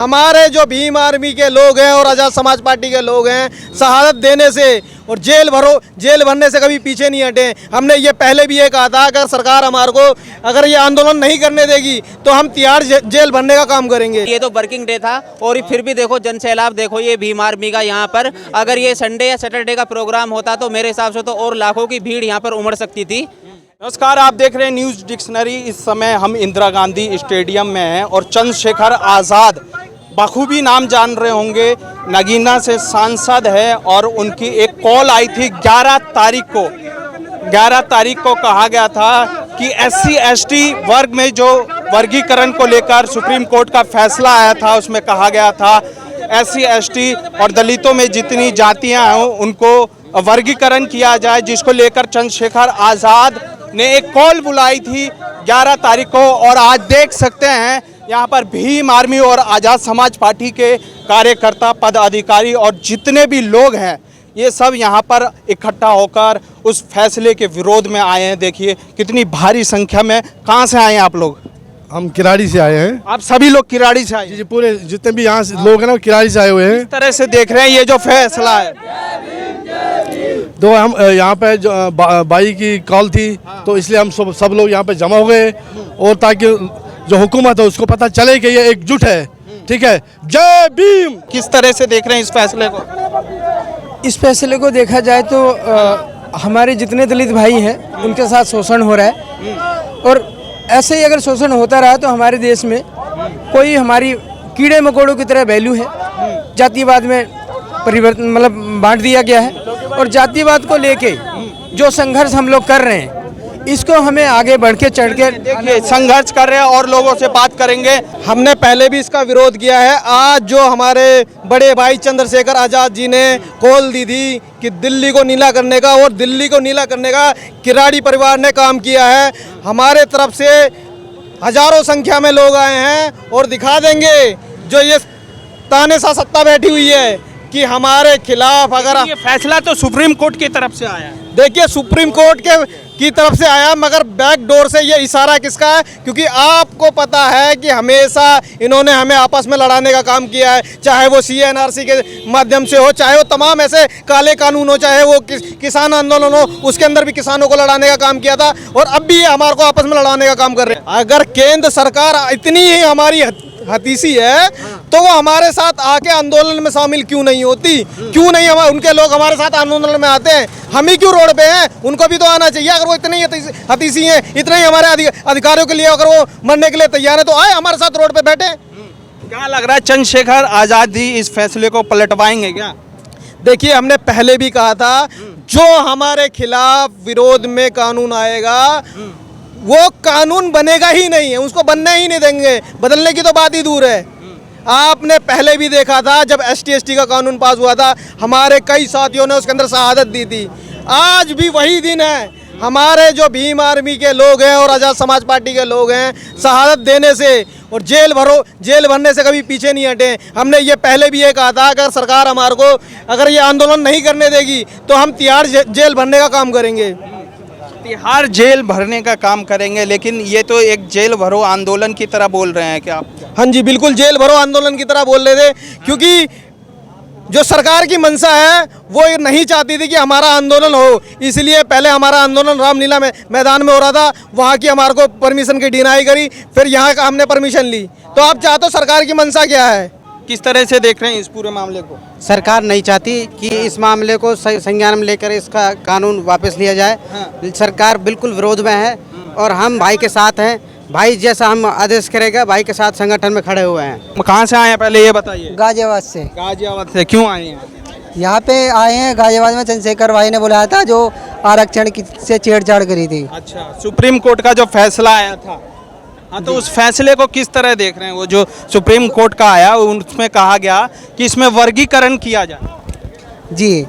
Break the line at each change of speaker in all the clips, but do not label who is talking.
हमारे जो भीम आर्मी के लोग हैं और आज़ाद समाज पार्टी के लोग हैं, शहादत देने से और जेल भरने से कभी पीछे नहीं हटे। हमने ये पहले भी ये कहा था, अगर सरकार हमारे को अगर ये आंदोलन नहीं करने देगी तो हम तिहाड़ जेल भरने का काम करेंगे।
ये तो वर्किंग डे था और फिर भी देखो जन सैलाब देखो ये भीम आर्मी का यहाँ पर। अगर ये संडे या सैटरडे का प्रोग्राम होता तो मेरे हिसाब से तो और लाखों की भीड़ यहाँ पर उमड़ सकती थी।
नमस्कार, आप देख रहे हैं न्यूज़ डिक्शनरी। इस समय हम इंदिरा गांधी स्टेडियम में हैं और चंद्रशेखर आज़ाद बखूबी नाम जान रहे होंगे, नगीना से सांसद है और उनकी एक कॉल आई थी 11 तारीख को कहा गया था कि SC ST वर्ग में जो वर्गीकरण को लेकर सुप्रीम कोर्ट का फैसला आया था, उसमें कहा गया था SC ST और दलितों में जितनी जातियां हैं उनको वर्गीकरण किया जाए, जिसको लेकर चंद्रशेखर आज़ाद ने एक कॉल बुलाई थी 11 तारीख को। और आज देख सकते हैं यहाँ पर भीम आर्मी और आज़ाद समाज पार्टी के कार्यकर्ता, पदाधिकारी और जितने भी लोग हैं, ये सब यहाँ पर इकट्ठा होकर उस फैसले के विरोध में आए हैं। देखिए कितनी भारी संख्या में। कहाँ से आए हैं आप लोग?
हम किराड़ी से आए हैं।
आप सभी लोग किराड़ी से आए हैं?
जी, पूरे जितने भी यहाँ से लोग हैं ना, किराड़ी से आए हुए हैं।
इस तरह से देख रहे हैं ये जो फैसला है,
तो हम यहाँ पे जो बाई की कॉल थी, तो इसलिए हम सब लोग यहाँ पे जमा हो गए और ताकि जो हुकूमत है उसको पता चले कि ये एकजुट है। ठीक है, जय भीम।
किस तरह से देख रहे हैं इस फैसले को?
इस फैसले को देखा जाए तो हमारे जितने दलित भाई हैं उनके साथ शोषण हो रहा है और ऐसे ही अगर शोषण होता रहा तो हमारे देश में कोई हमारी कीड़े मकोड़ों की तरह वैल्यू है। जातिवाद में परिवर्तन मतलब बांट दिया गया है और जातिवाद को लेके जो संघर्ष हम लोग कर रहे हैं इसको हमें आगे बढ़ के चढ़ के
देखिए संघर्ष कर रहे हैं और लोगों से बात करेंगे।
हमने पहले भी इसका विरोध किया है। आज जो हमारे बड़े भाई चंद्रशेखर आज़ाद जी ने कॉल दी थी कि दिल्ली को नीला करने का, और दिल्ली को नीला करने का किराड़ी परिवार ने काम किया है। हमारे तरफ से हजारों संख्या में लोग आए हैं और दिखा देंगे जो ये तानेशाह सत्ता बैठी हुई है कि हमारे खिलाफ। अगर
ये फैसला तो सुप्रीम कोर्ट की तरफ से आया है।
देखिए सुप्रीम कोर्ट की तरफ से आया, मगर बैक डोर से ये इशारा किसका है? क्योंकि आपको पता है कि हमेशा इन्होंने हमें आपस में लड़ाने का काम किया है, चाहे वो CNRC के माध्यम से हो, चाहे वो तमाम ऐसे काले कानून हो, चाहे वो किसान आंदोलन हो, उसके अंदर भी किसानों को लड़ाने का काम किया था और अब भी हमारे को आपस में लड़ाने का काम कर रहे हैं। अगर केंद्र सरकार इतनी ही हमारी हतीसी है तो वो हमारे साथ आके आंदोलन में शामिल क्यों नहीं होती? क्यों नहीं उनके लोग हमारे साथ आंदोलन में आते हैं? हम ही क्यों रोड पे हैं? उनको भी तो आना चाहिए। अगर वो इतने ही हतीसी हैं, इतने ही हमारे अधिकारियों के लिए अगर वो मरने के लिए तैयार है तो आए हमारे साथ रोड पे बैठे।
क्या लग रहा है चंद्रशेखर आज़ाद जी इस फैसले को पलटवाएंगे क्या?
देखिए हमने पहले भी कहा था, जो हमारे खिलाफ विरोध में कानून आएगा वो कानून बनेगा ही नहीं है, उसको बनने ही नहीं देंगे। बदलने की तो बात ही दूर है। आपने पहले भी देखा था जब ST ST का कानून पास हुआ था, हमारे कई साथियों ने उसके अंदर शहादत दी थी। आज भी वही दिन है। हमारे जो भीम आर्मी के लोग हैं और आज़ाद समाज पार्टी के लोग हैं, शहादत देने से और जेल भरने से कभी पीछे नहीं हटे। हमने ये पहले भी ये कहा था, अगर सरकार हमारे को अगर ये आंदोलन नहीं करने देगी तो हम तिहाड़ जेल भरने का काम करेंगे।
तिहाड़ जेल भरने का काम करेंगे, लेकिन ये तो एक जेल भरो आंदोलन की तरह बोल रहे हैं क्या आप?
हाँ जी, बिल्कुल जेल भरो आंदोलन की तरह बोल रहे थे, क्योंकि जो सरकार की मंशा है वो ये नहीं चाहती थी कि हमारा आंदोलन हो। इसलिए पहले हमारा आंदोलन रामलीला मैदान में हो रहा था, वहाँ की हमारे को परमिशन की डिनाई करी, फिर यहाँ का हमने परमिशन ली। तो आप चाहते हो सरकार की मंशा क्या है?
किस तरह से देख रहे हैं इस पूरे मामले को?
सरकार नहीं चाहती कि इस मामले को संज्ञान में लेकर इसका कानून वापस लिया जाए। सरकार बिल्कुल विरोध में है और हम भाई के साथ हैं। भाई जैसा हम आदेश करेगा, भाई के साथ संगठन में खड़े हुए हैं।
कहाँ से आए हैं पहले ये बताइए?
गाजियाबाद से।
गाजियाबाद से क्यों आए हैं?
यहाँ पे आए हैं, गाजियाबाद में चंद्रशेखर भाई ने बुलाया था जो आरक्षण से छेड़छाड़ करी थी।
अच्छा, सुप्रीम कोर्ट का जो फैसला आया था, हाँ, तो उस फैसले को किस तरह देख रहे हैं? वो जो सुप्रीम कोर्ट का आया उसमें कहा गया कि इसमें वर्गीकरण किया जाए।
जी,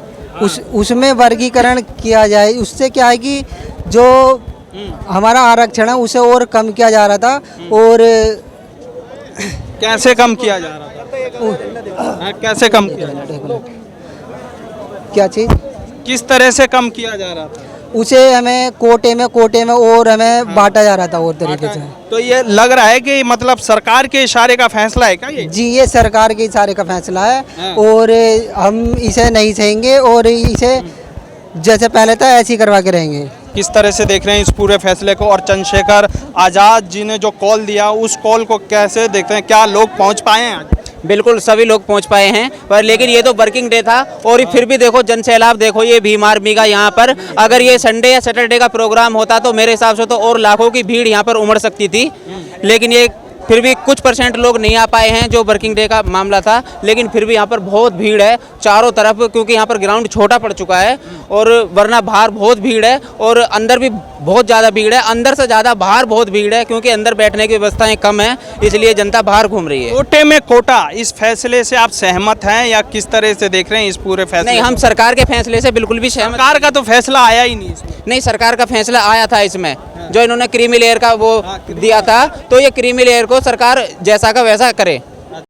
उसमें वर्गीकरण किया जाए। उससे क्या है कि जो हमारा आरक्षण है उसे और कम किया जा रहा था। और
कैसे कम किया जा रहा था? कैसे कम किया जा रहा था?
क्या चीज़?
किस तरह से कम किया जा रहा था?
उसे हमें कोटे में और हमें बांटा जा रहा था और तरीके से।
तो ये लग रहा है कि मतलब सरकार के इशारे का फैसला है क्या ये?
जी, ये सरकार के इशारे का फैसला है और हम इसे नहीं सहेंगे और इसे जैसे पहले था ऐसे ही करवा के रहेंगे।
किस तरह से देख रहे हैं इस पूरे फैसले को, और चंद्रशेखर आज़ाद जी ने जो कॉल दिया उस कॉल को कैसे देखते हैं? क्या लोग पहुंच पाए हैं आज?
बिल्कुल सभी लोग पहुंच पाए हैं, पर लेकिन ये तो वर्किंग डे था और फिर भी देखो जन सैलाब देखो ये भीम आर्मी का यहाँ पर। अगर ये संडे या सैटरडे का प्रोग्राम होता तो मेरे हिसाब से तो और लाखों की भीड़ यहाँ पर उमड़ सकती थी, लेकिन ये फिर भी कुछ % लोग नहीं आ पाए हैं जो वर्किंग डे का मामला था। लेकिन फिर भी यहाँ पर बहुत भीड़ है चारों तरफ, क्योंकि यहाँ पर ग्राउंड छोटा पड़ चुका है और वरना बाहर बहुत भीड़ है और अंदर भी बहुत ज़्यादा भीड़ है, अंदर से ज़्यादा बाहर बहुत भीड़ है, क्योंकि अंदर बैठने की व्यवस्थाएं कम है, इसलिए जनता बाहर घूम रही है।
कोटे में कोटा, इस फैसले से आप सहमत हैं या किस तरह से देख रहे हैं इस पूरे फैसले?
नहीं, हम सरकार के फैसले से बिल्कुल भी सहमत।
सरकार का तो फैसला आया ही नहीं इसमें।
नहीं, सरकार का फैसला आया था इसमें, जो इन्होंने क्रीमी लेयर का वो दिया था, तो ये क्रीमी लेयर को सरकार जैसा का वैसा करे।